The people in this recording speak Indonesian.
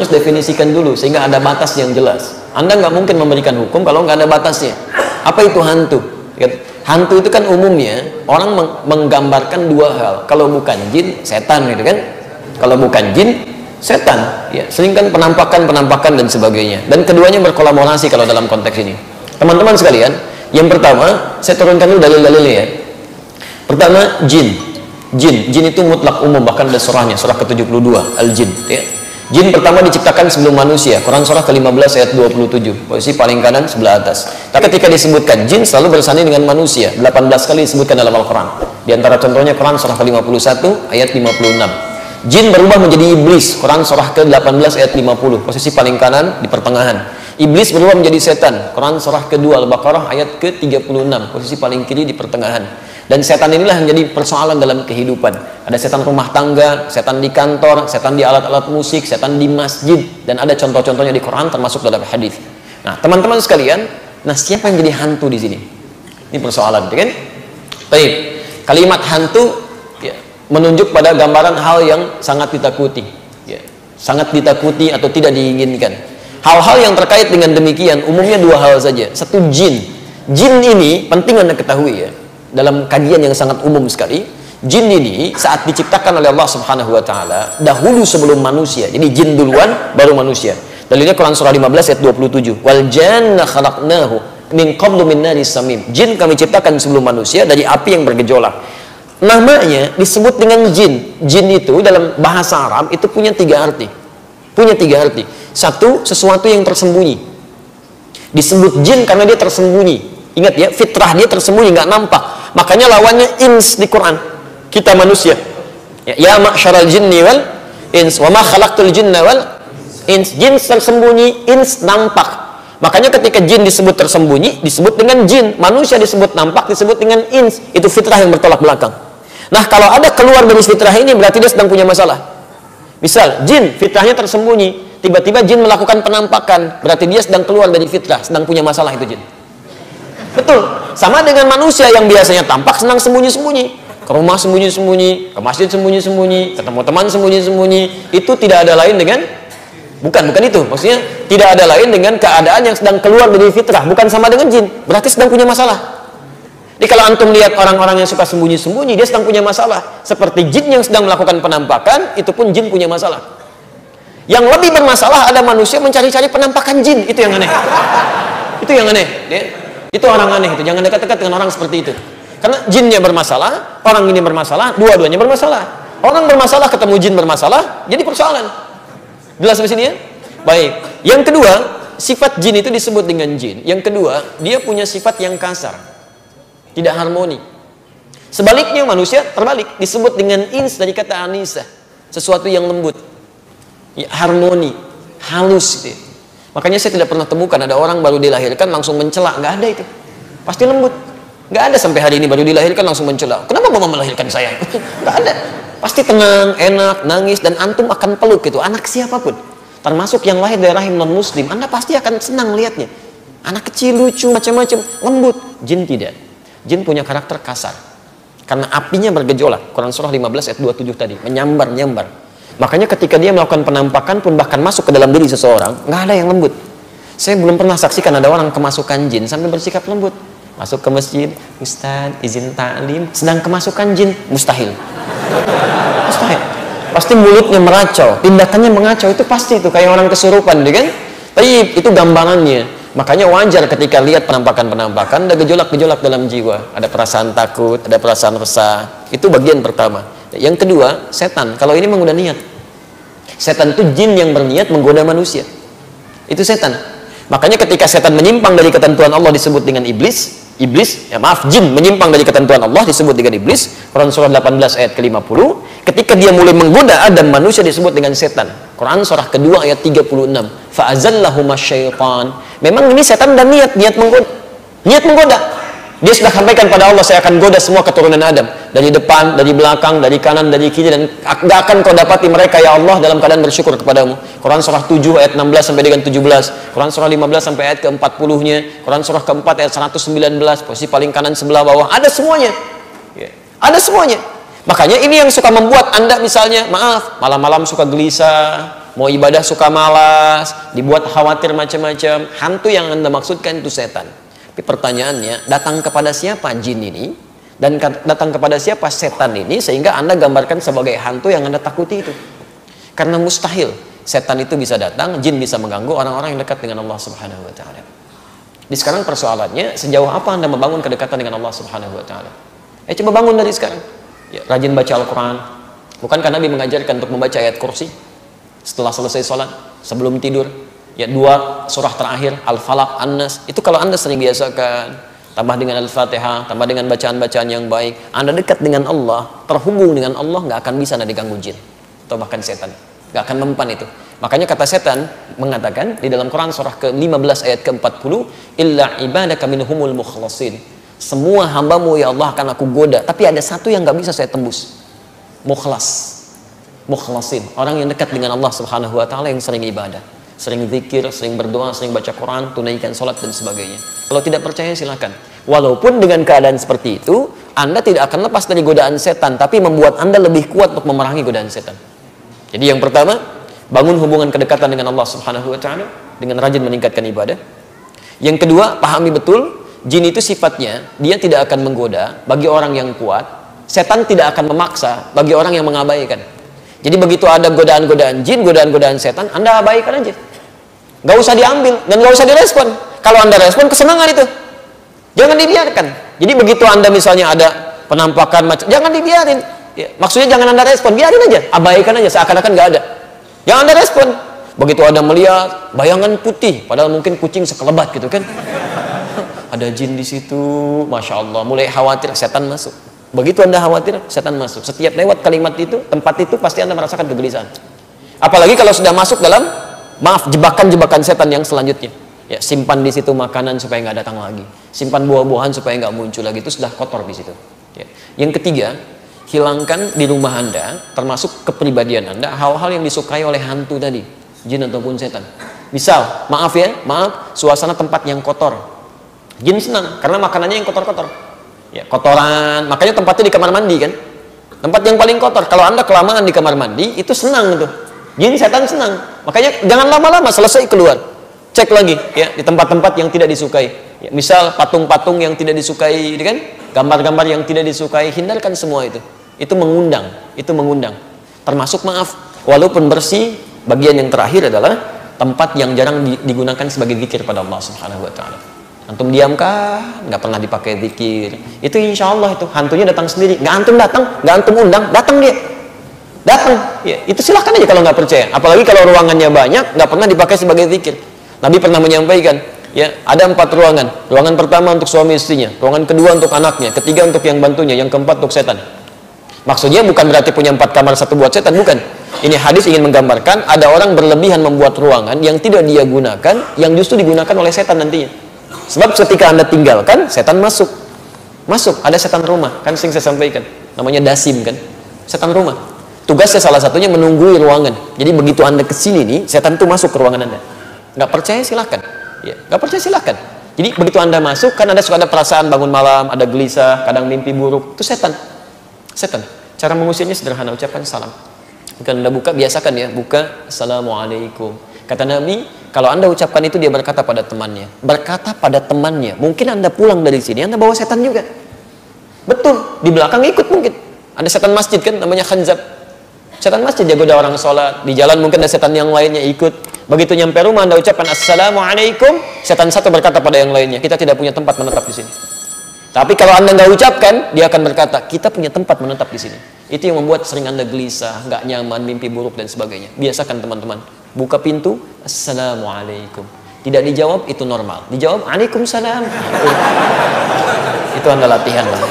harus definisikan dulu sehingga ada batas yang jelas. Anda nggak mungkin memberikan hukum kalau nggak ada batasnya. Apa itu hantu? Hantu itu kan umumnya orang menggambarkan dua hal. Kalau bukan jin, setan gitu kan. Kalau bukan jin, setan. Ya, sering kan penampakan dan sebagainya. Dan keduanya berkolaborasi kalau dalam konteks ini. Teman-teman sekalian, yang pertama saya turunkan dulu dalil-dalilnya ya. Pertama, jin. Jin itu mutlak umum, bahkan ada surahnya, surah ke-72 Al-Jin ya. Jin pertama diciptakan sebelum manusia, Quran surah ke-15 ayat 27, posisi paling kanan sebelah atas. Tapi ketika disebutkan jin selalu bersanding dengan manusia, 18 kali disebutkan dalam Al-Quran. Di antara contohnya Quran surah ke-51 ayat 56. Jin berubah menjadi iblis, Quran surah ke-18 ayat 50, posisi paling kanan di pertengahan. Iblis berubah menjadi setan, Quran surah ke-2 Al-Baqarah ayat ke-36, posisi paling kiri di pertengahan. Dan setan inilah yang jadi persoalan dalam kehidupan. Ada setan rumah tangga, setan di kantor, setan di alat-alat musik, setan di masjid, dan ada contoh-contohnya di Quran termasuk dalam hadis. Nah, teman-teman sekalian, siapa yang jadi hantu di sini? Ini persoalan, kan? Baik. Kalimat hantu ya, menunjuk pada gambaran hal yang sangat ditakuti, ya, sangat ditakuti atau tidak diinginkan. Hal-hal yang terkait dengan demikian umumnya dua hal saja. Satu, jin. Jin ini penting Anda ketahui ya. Dalam kajian yang sangat umum sekali, jin ini saat diciptakan oleh Allah Subhanahu wa taala dahulu sebelum manusia. Jadi jin duluan baru manusia. Dalilnya Quran surah 15 ayat 27. Wal janna khalaqnahu min qablu min naris samim. Jin kami ciptakan sebelum manusia dari api yang bergejolak. Namanya disebut dengan jin. Jin itu dalam bahasa Arab itu punya tiga arti. Satu, sesuatu yang tersembunyi. Disebut jin karena dia tersembunyi. Ingat ya, fitrah dia tersembunyi, nggak nampak. Makanya lawannya ins di Quran. Kita manusia. Ya ma'syaral jinni wal ins wa ma khalaqtul jinna wal ins. Jin tersembunyi, ins nampak. Makanya ketika jin disebut tersembunyi, disebut dengan jin. Manusia disebut nampak, disebut dengan ins. Itu fitrah yang bertolak belakang. Nah, kalau ada keluar dari fitrah ini, berarti dia sedang punya masalah. Misal, jin, fitrahnya tersembunyi. Tiba-tiba jin melakukan penampakan. Berarti dia sedang keluar dari fitrah, sedang punya masalah itu jin. Betul, sama dengan manusia yang biasanya tampak senang sembunyi-sembunyi, ke rumah sembunyi-sembunyi, ke masjid sembunyi-sembunyi, ketemu teman sembunyi-sembunyi. Itu tidak ada lain dengan bukan itu, maksudnya tidak ada lain dengan keadaan yang sedang keluar dari fitrah, bukan sama dengan jin, berarti sedang punya masalah. Jadi kalau antum lihat orang-orang yang suka sembunyi-sembunyi, dia sedang punya masalah. Seperti jin yang sedang melakukan penampakan, itu pun jin punya masalah. Yang lebih bermasalah ada manusia mencari-cari penampakan jin, itu yang aneh. Itu yang aneh ya. Itu orang aneh itu, jangan dekat-dekat dengan orang seperti itu. Karena jinnya bermasalah, orang ini bermasalah, dua-duanya bermasalah. Orang bermasalah ketemu jin bermasalah, jadi persoalan. Jelas sampai sini ya? Baik. Yang kedua, sifat jin itu disebut dengan jin. Yang kedua, dia punya sifat yang kasar. Tidak harmoni. Sebaliknya manusia terbalik, disebut dengan ins dari kata anisah, sesuatu yang lembut. Ya, harmoni, halus gitu. Makanya saya tidak pernah temukan ada orang baru dilahirkan langsung mencela, nggak ada itu. Pasti lembut. Nggak ada sampai hari ini baru dilahirkan langsung mencela. Kenapa mama melahirkan saya? Nggak ada. Pasti tenang, enak, nangis, dan antum akan peluk gitu. Anak siapapun, termasuk yang lahir dari rahim non muslim, Anda pasti akan senang lihatnya. Anak kecil lucu, macam-macam, lembut. Jin tidak. Jin punya karakter kasar. Karena apinya bergejolak. Quran surah 15 ayat 27 tadi, menyambar-nyambar. Makanya ketika dia melakukan penampakan pun bahkan masuk ke dalam diri seseorang, nggak ada yang lembut. Saya belum pernah saksikan ada orang kemasukan jin sampai bersikap lembut. Masuk ke masjid, Ustaz, izin ta'lim, sedang kemasukan jin, mustahil. Mustahil. Pasti mulutnya meracau, tindakannya mengacau, itu pasti itu kayak orang kesurupan, kan? Tapi itu gambarannya. Makanya wajar ketika lihat penampakan-penampakan, ada gejolak-gejolak dalam jiwa, ada perasaan takut, ada perasaan resah. Itu bagian pertama. Yang kedua, setan. Kalau ini menggoda niat. Setan itu jin yang berniat menggoda manusia. Itu setan. Makanya ketika setan menyimpang dari ketentuan Allah disebut dengan iblis. Jin menyimpang dari ketentuan Allah disebut dengan iblis. Quran surah 18 ayat ke-50. Ketika dia mulai menggoda Adam manusia disebut dengan setan. Quran surah kedua ayat 36. Fa'azallahuma syaitan. Memang ini setan dan niat menggoda. Niat menggoda. Dia sudah sampaikan pada Allah, saya akan goda semua keturunan Adam. Dari depan, dari belakang, dari kanan, dari kiri. Dan tidak akan kau dapati mereka, ya Allah, dalam keadaan bersyukur kepadamu. Quran surah 7 ayat 16 sampai dengan 17. Quran surah 15 sampai ayat ke-40-nya. Quran surah ke-4 ayat 119. Posisi paling kanan sebelah bawah. Ada semuanya. Ada semuanya. Makanya ini yang suka membuat Anda misalnya, maaf, malam-malam suka gelisah, mau ibadah suka malas, dibuat khawatir macam-macam. Hantu yang Anda maksudkan itu setan. Tapi pertanyaannya, datang kepada siapa jin ini? Dan datang kepada siapa setan ini sehingga Anda gambarkan sebagai hantu yang Anda takuti itu? Karena mustahil setan itu bisa datang, jin bisa mengganggu orang-orang yang dekat dengan Allah Subhanahu wa taala. Di sekarang persoalannya, sejauh apa Anda membangun kedekatan dengan Allah Subhanahu wa taala? Coba bangun dari sekarang. Ya, rajin baca Al-Qur'an. Bukankah Nabi mengajarkan untuk membaca ayat kursi setelah selesai sholat, sebelum tidur? Ya, 2 surah terakhir, Al-Falaq, An-Nas. Itu kalau Anda sering biasakan, tambah dengan Al-Fatihah, tambah dengan bacaan-bacaan yang baik, Anda dekat dengan Allah, terhubung dengan Allah, nggak akan bisa Anda diganggu jin atau bahkan setan. Nggak akan mempan itu. Makanya kata setan mengatakan di dalam Quran surah ke-15 ayat ke-40, illa ibadaka minhumul mukhlasin. Semua hambamu ya Allah akan aku goda, tapi ada satu yang nggak bisa saya tembus. Mukhlasin, orang yang dekat dengan Allah Subhanahu wa taala, yang sering ibadah, sering zikir, sering berdoa, sering baca Quran, tunaikan salat dan sebagainya. Kalau tidak percaya silakan. Walaupun dengan keadaan seperti itu, Anda tidak akan lepas dari godaan setan, tapi membuat Anda lebih kuat untuk memerangi godaan setan. Jadi yang pertama, bangun hubungan kedekatan dengan Allah Subhanahu wa taala dengan rajin meningkatkan ibadah. Yang kedua, pahami betul jin itu sifatnya dia tidak akan menggoda bagi orang yang kuat, setan tidak akan memaksa bagi orang yang mengabaikan. Jadi begitu ada godaan-godaan jin, godaan-godaan setan, Anda abaikan aja. Gak usah diambil dan gak usah direspon. Kalau Anda respon, kesenangan itu. Jangan dibiarkan. Jadi begitu Anda misalnya ada penampakan macam, jangan dibiarin. Ya, maksudnya jangan Anda respon, biarin aja, abaikan aja seakan-akan gak ada. Jangan Anda respon. Begitu Anda melihat bayangan putih, padahal mungkin kucing sekelebat gitu kan. Ada jin di situ, masya Allah, mulai khawatir, setan masuk. Begitu Anda khawatir, setan masuk. Setiap lewat kalimat itu, tempat itu, pasti Anda merasakan kegelisahan. Apalagi kalau sudah masuk dalam, maaf, jebakan-jebakan setan yang selanjutnya. Ya, simpan di situ makanan supaya nggak datang lagi. Simpan buah-buahan supaya nggak muncul lagi. Itu sudah kotor di situ. Ya. Yang ketiga, hilangkan di rumah Anda, termasuk kepribadian Anda, hal-hal yang disukai oleh hantu tadi, jin ataupun setan. Misal, maaf ya, maaf, suasana tempat yang kotor. Jin senang karena makanannya yang kotor-kotor. Ya, kotoran, makanya tempatnya di kamar mandi kan. Tempat yang paling kotor. Kalau Anda kelamaan di kamar mandi, itu senang tuh. Jin setan senang. Makanya jangan lama-lama, selesai keluar. Cek lagi ya di tempat-tempat yang tidak disukai. Ya, misal patung-patung yang tidak disukai, kan? Gambar-gambar yang tidak disukai, hindarkan semua itu. Itu mengundang, Termasuk maaf, walaupun bersih, bagian yang terakhir adalah tempat yang jarang digunakan sebagai zikir pada Allah Subhanahu wa taala. Antum diamkah? Nggak pernah dipakai zikir. Itu insya Allah itu hantunya datang sendiri. Nggak antum datang, nggak antum undang, datang dia. Datang. Ya, itu silahkan aja kalau nggak percaya. Apalagi kalau ruangannya banyak, nggak pernah dipakai sebagai zikir. Nabi pernah menyampaikan, ya ada 4 ruangan. Ruangan pertama untuk suami istrinya, ruangan kedua untuk anaknya, ketiga untuk yang bantunya, yang keempat untuk setan. Maksudnya bukan berarti punya 4 kamar, 1 buat setan, bukan. Ini hadis ingin menggambarkan ada orang berlebihan membuat ruangan yang tidak dia gunakan, yang justru digunakan oleh setan nantinya. Sebab ketika Anda tinggalkan, setan masuk. Ada setan rumah, kan sering saya sampaikan. Namanya dasim kan, setan rumah. Tugasnya salah satunya menunggui ruangan. Jadi begitu Anda kesini nih, setan itu masuk ke ruangan Anda. Nggak percaya silahkan. Ya, nggak percaya silahkan. Jadi begitu Anda masuk, kan Anda suka ada perasaan bangun malam, ada gelisah, kadang mimpi buruk. Itu setan. Cara mengusirnya sederhana, ucapkan salam. Bukan Anda buka, biasakan ya, buka, Assalamualaikum. Kata Nabi, kalau Anda ucapkan itu, dia berkata pada temannya. Mungkin Anda pulang dari sini, Anda bawa setan juga. Betul, di belakang ikut mungkin. Ada setan masjid kan, namanya khanzab. Setan masjid jago ada orang sholat. Di jalan mungkin ada setan yang lainnya ikut. Begitu nyampe rumah, Anda ucapkan Assalamualaikum, setan satu berkata pada yang lainnya, kita tidak punya tempat menetap di sini. Tapi kalau Anda nggak ucapkan, dia akan berkata, kita punya tempat menetap di sini. Itu yang membuat sering Anda gelisah, nggak nyaman, mimpi buruk dan sebagainya. Biasakan teman-teman. Buka pintu, Assalamualaikum. Tidak dijawab, itu normal. Dijawab, Waalaikumsalam. Itu Anda latihan lah.